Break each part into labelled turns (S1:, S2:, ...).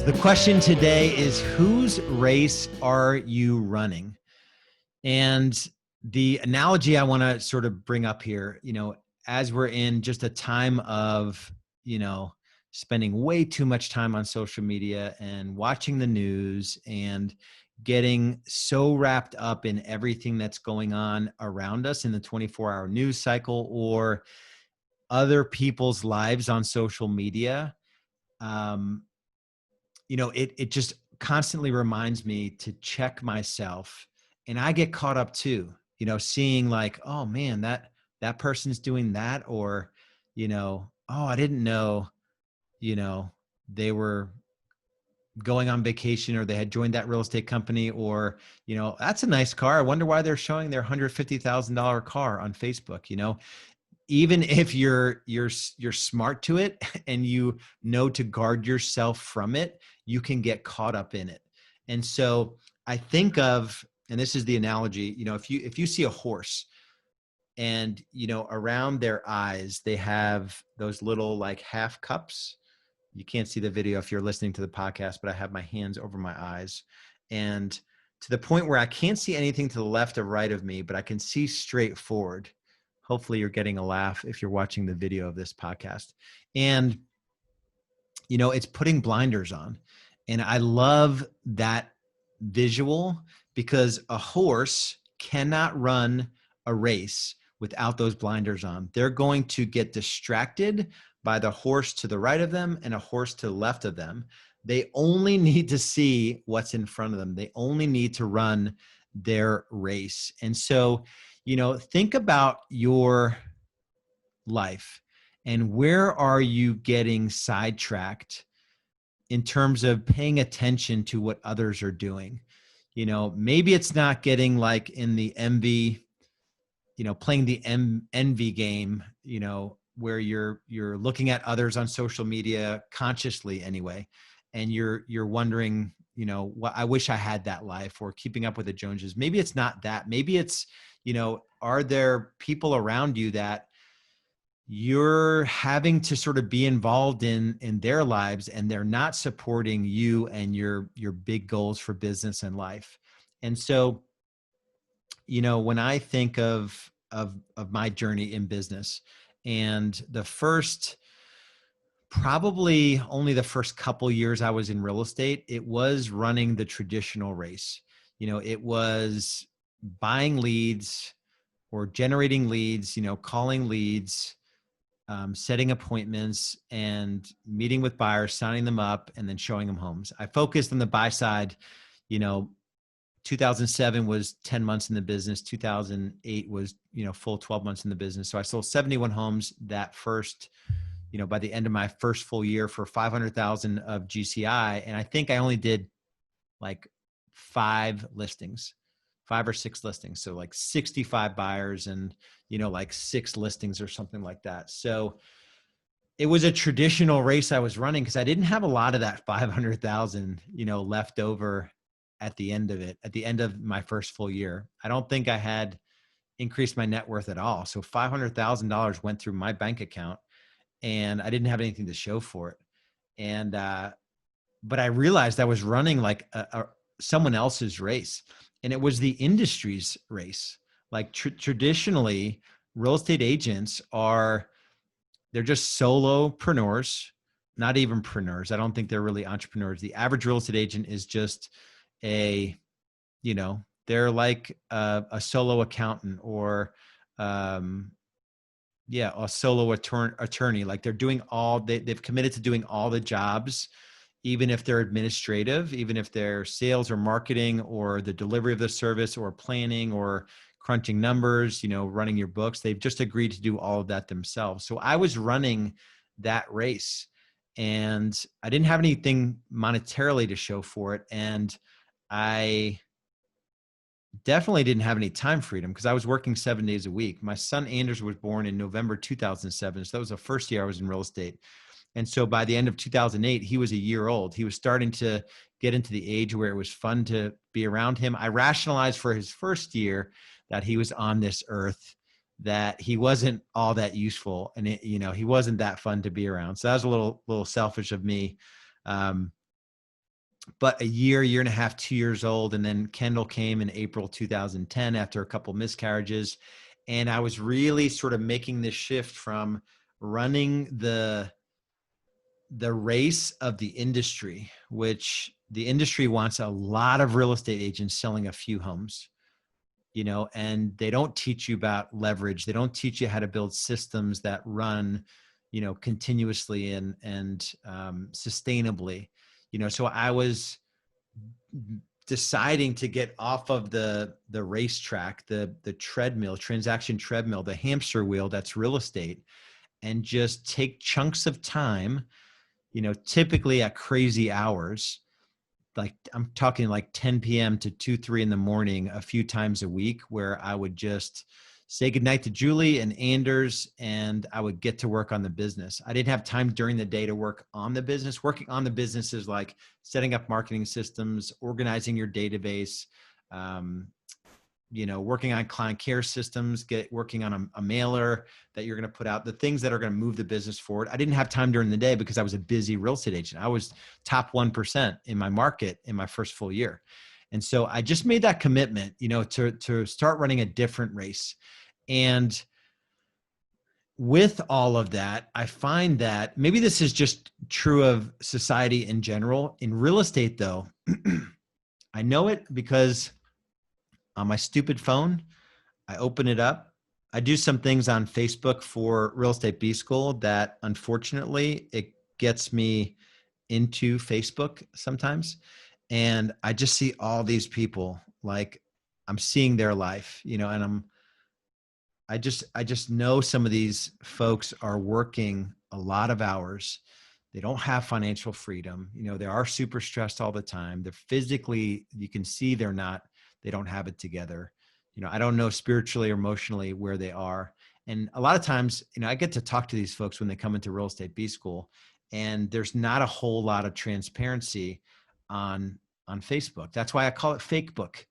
S1: The question today is, whose race are you running? And the analogy I want to sort of bring up here, as we're in just a time of, spending way too much time on social media and watching the news and getting so wrapped up in everything that's going on around us in the 24-hour news cycle or other people's lives on social media. It just constantly reminds me to check myself, and I get caught up too, seeing like, oh man, that person's doing that, or, oh, I didn't know, they were going on vacation or they had joined that real estate company, or, that's a nice car. I wonder why they're showing their $150,000 car on Facebook. Even if you're smart to it and you know to guard yourself from it, you can get caught up in it. And so I think of, and this is the analogy, if you see a horse and, around their eyes, they have those little like half cups. You can't see the video if you're listening to the podcast, but I have my hands over my eyes, and to the point where I can't see anything to the left or right of me, but I can see straight forward. Hopefully you're getting a laugh if you're watching the video of this podcast. And, it's putting blinders on. And I love that visual because a horse cannot run a race without those blinders on. They're going to get distracted by the horse to the right of them and a horse to the left of them. They only need to see what's in front of them. They only need to run their race. And so, think about your life and where are you getting sidetracked in terms of paying attention to what others are doing. Maybe it's not getting like in the envy, playing the envy game, where you're looking at others on social media consciously anyway, and you're wondering, what I wish I had that life, or keeping up with the Joneses. Maybe it's not that. Maybe it's, are there people around you that you're having to sort of be involved in their lives, and they're not supporting you and your big goals for business and life. And so, when I think of my journey in business, and probably only the first couple years I was in real estate, it was running the traditional race. It was buying leads or generating leads, calling leads, setting appointments and meeting with buyers, signing them up, and then showing them homes. I focused on the buy side. 2007 was 10 months in the business. 2008 was, full 12 months in the business. So I sold 71 homes that first, by the end of my first full year for 500,000 of GCI. And I think I only did like 5 or 6 listings. So like 65 buyers and, like 6 listings or something like that. So it was a traditional race I was running because I didn't have a lot of that 500,000, left over at the end of it, at the end of my first full year. I don't think I had increased my net worth at all. So $500,000 went through my bank account and I didn't have anything to show for it. And, but I realized I was running like someone else's race, and it was the industry's race. Like traditionally, real estate agents they're just solopreneurs, not even preneurs. I don't think they're really entrepreneurs. The average real estate agent is just they're like a solo accountant or, a solo attorney. Like they're doing they've committed to doing all the jobs, even if they're administrative, even if they're sales or marketing or the delivery of the service or planning or crunching numbers, running your books. They've just agreed to do all of that themselves. So I was running that race and I didn't have anything monetarily to show for it. And I definitely didn't have any time freedom because I was working 7 days a week. My son Anders was born in November 2007. So that was the first year I was in real estate. And so by the end of 2008, he was a year old. He was starting to get into the age where it was fun to be around him. I rationalized for his first year that he was on this earth, that he wasn't all that useful, and he wasn't that fun to be around. So that was a little selfish of me. but a year and a half, 2 years old. And then Kendall came in April 2010 after a couple miscarriages. And I was really sort of making this shift from running the race of the industry, which the industry wants a lot of real estate agents selling a few homes, and they don't teach you about leverage. They don't teach you how to build systems that run, continuously and sustainably. So I was deciding to get off of the racetrack, the treadmill, transaction treadmill, the hamster wheel that's real estate, and just take chunks of time, typically at crazy hours, like I'm talking like 10 p.m. to 2, 3 in the morning, a few times a week, where I would just say goodnight to Julie and Anders, and I would get to work on the business. I didn't have time during the day to work on the business. Working on the business is like setting up marketing systems, organizing your database, working on client care systems, working on a mailer that you're going to put out, the things that are going to move the business forward. I didn't have time during the day because I was a busy real estate agent. I was top 1% in my market in my first full year. And so I just made that commitment, to start running a different race. And with all of that, I find that maybe this is just true of society in general. In real estate, though, I know it because on my stupid phone, I open it up. I do some things on Facebook for Real Estate B School that unfortunately it gets me into Facebook sometimes. And I just see all these people, like I'm seeing their life, and I just know some of these folks are working a lot of hours. They don't have financial freedom. They are super stressed all the time. They're physically, you can see they don't have it together. I don't know spiritually or emotionally where they are. And a lot of times, I get to talk to these folks when they come into Real Estate B School, and there's not a whole lot of transparency on Facebook. That's why I call it fake book.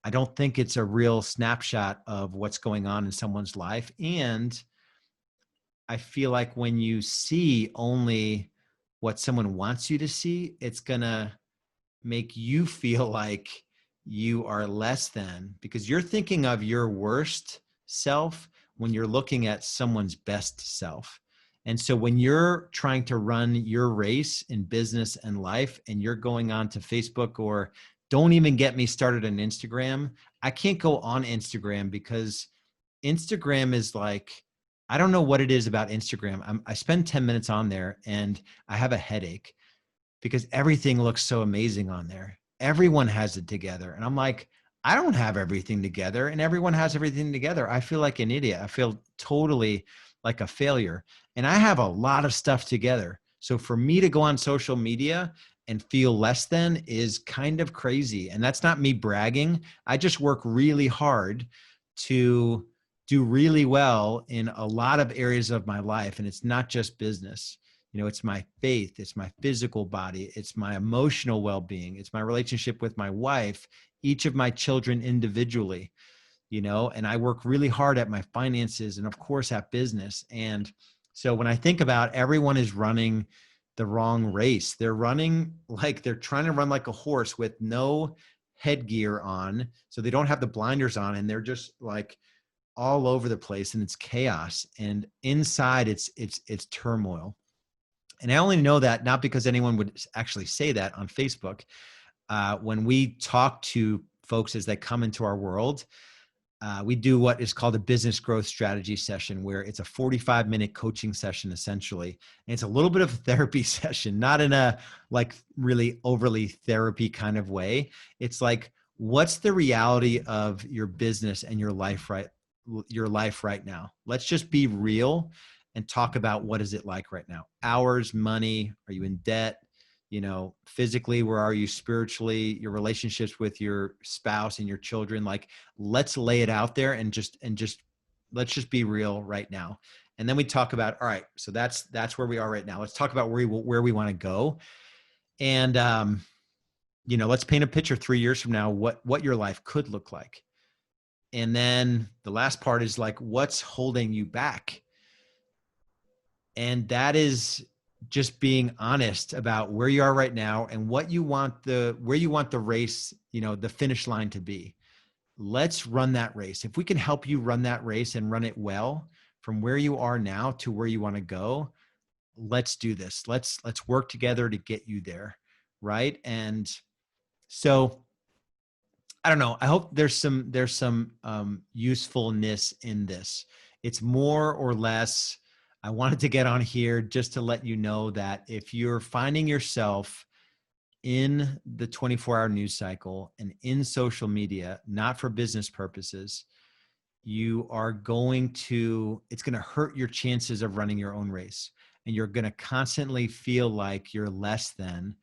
S1: I don't think it's a real snapshot of what's going on in someone's life. And I feel like when you see only what someone wants you to see, it's going to make you feel like you are less than, because you're thinking of your worst self when you're looking at someone's best self. And so when you're trying to run your race in business and life, and you're going on to Facebook, or don't even get me started on Instagram. I can't go on Instagram because Instagram is like, I don't know what it is about Instagram. I spend 10 minutes on there and I have a headache because everything looks so amazing on there. Everyone has it together. And I'm like, I don't have everything together, and everyone has everything together. I feel like an idiot. I feel totally like a failure. And I have a lot of stuff together. So for me to go on social media and feel less than is kind of crazy. And that's not me bragging. I just work really hard to do really well in a lot of areas of my life. And it's not just business. It's my faith, it's my physical body, it's my emotional well-being, it's my relationship with my wife, each of my children individually, and I work really hard at my finances and of course at business. And so when I think about everyone is running the wrong race, they're running like they're trying to run like a horse with no headgear on. So they don't have the blinders on, and they're just like all over the place, and it's chaos. And inside it's turmoil. And I only know that not because anyone would actually say that on Facebook. When we talk to folks as they come into our world, we do what is called a business growth strategy session, where it's a 45-minute coaching session, essentially. And it's a little bit of a therapy session, not in a like really overly therapy kind of way. It's like, what's the reality of your business and your life right now? Let's just be real and talk about what is it like right now. Hours, money, are you in debt? Physically, where are you spiritually, your relationships with your spouse and your children? Like, let's lay it out there and just let's just be real right now. And then we talk about, all right, so that's where we are right now. Let's talk about where we want to go. And, let's paint a picture 3 years from now, what your life could look like. And then the last part is like, what's holding you back? And that is just being honest about where you are right now and where you want the race, the finish line to be. Let's run that race. If we can help you run that race and run it well from where you are now to where you want to go, let's do this. Let's work together to get you there. Right. And so I don't know. I hope there's some usefulness in this. It's more or less, I wanted to get on here just to let you know that if you're finding yourself in the 24-hour news cycle and in social media, not for business purposes, it's going to hurt your chances of running your own race. And you're going to constantly feel like you're less than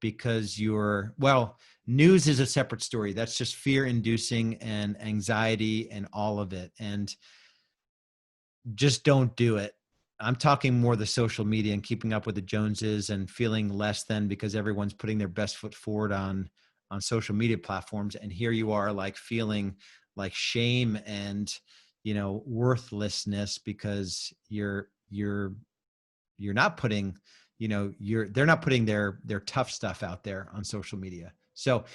S1: because news is a separate story. That's just fear inducing and anxiety and all of it. And just don't do it. I'm talking more the social media and keeping up with the Joneses and feeling less than because everyone's putting their best foot forward on social media platforms. And here you are like feeling like shame and, worthlessness because you're not putting, they're not putting their tough stuff out there on social media. So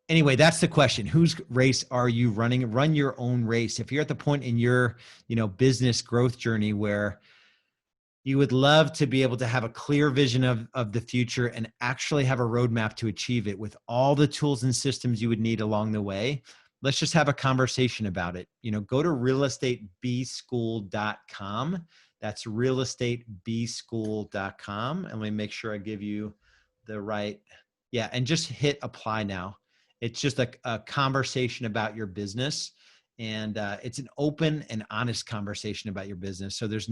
S1: anyway, that's the question. Whose race are you running? Run your own race. If you're at the point in your, business growth journey where you would love to be able to have a clear vision of the future and actually have a roadmap to achieve it with all the tools and systems you would need along the way, let's just have a conversation about it. Go to realestatebschool.com. That's realestatebschool.com. And let me make sure I give you the right, and just hit apply now. It's just a conversation about your business. And it's an open and honest conversation about your business. So there's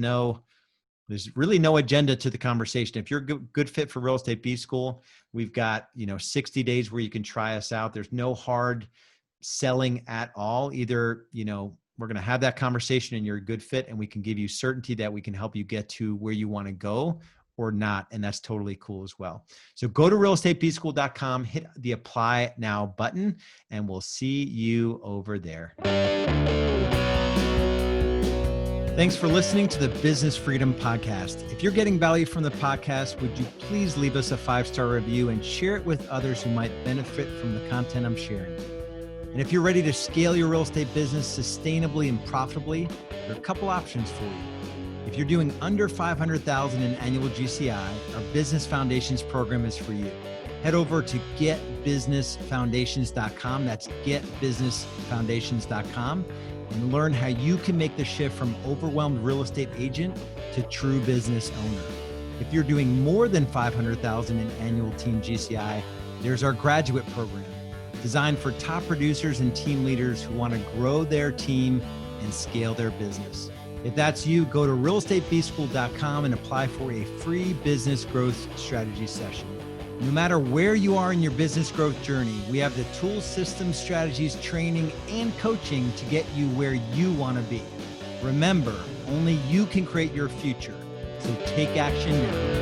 S1: really no agenda to the conversation. If you're a good fit for Real Estate B School, we've got, 60 days where you can try us out. There's no hard selling at all. Either, we're going to have that conversation and you're a good fit and we can give you certainty that we can help you get to where you want to go or not. And that's totally cool as well. So go to realestatebschool.com, hit the apply now button, and we'll see you over there. Thanks for listening to the Business Freedom Podcast. If you're getting value from the podcast, would you please leave us a 5-star review and share it with others who might benefit from the content I'm sharing? And if you're ready to scale your real estate business sustainably and profitably, there are a couple options for you. If you're doing under $500,000 in annual GCI, our Business Foundations program is for you. Head over to getbusinessfoundations.com. That's getbusinessfoundations.com. and learn how you can make the shift from overwhelmed real estate agent to true business owner. If you're doing more than $500,000 in annual team GCI, there's our graduate program designed for top producers and team leaders who want to grow their team and scale their business. If that's you, go to realestatebschool.com and apply for a free business growth strategy session. No matter where you are in your business growth journey, we have the tools, systems, strategies, training, and coaching to get you where you want to be. Remember, only you can create your future. So take action now.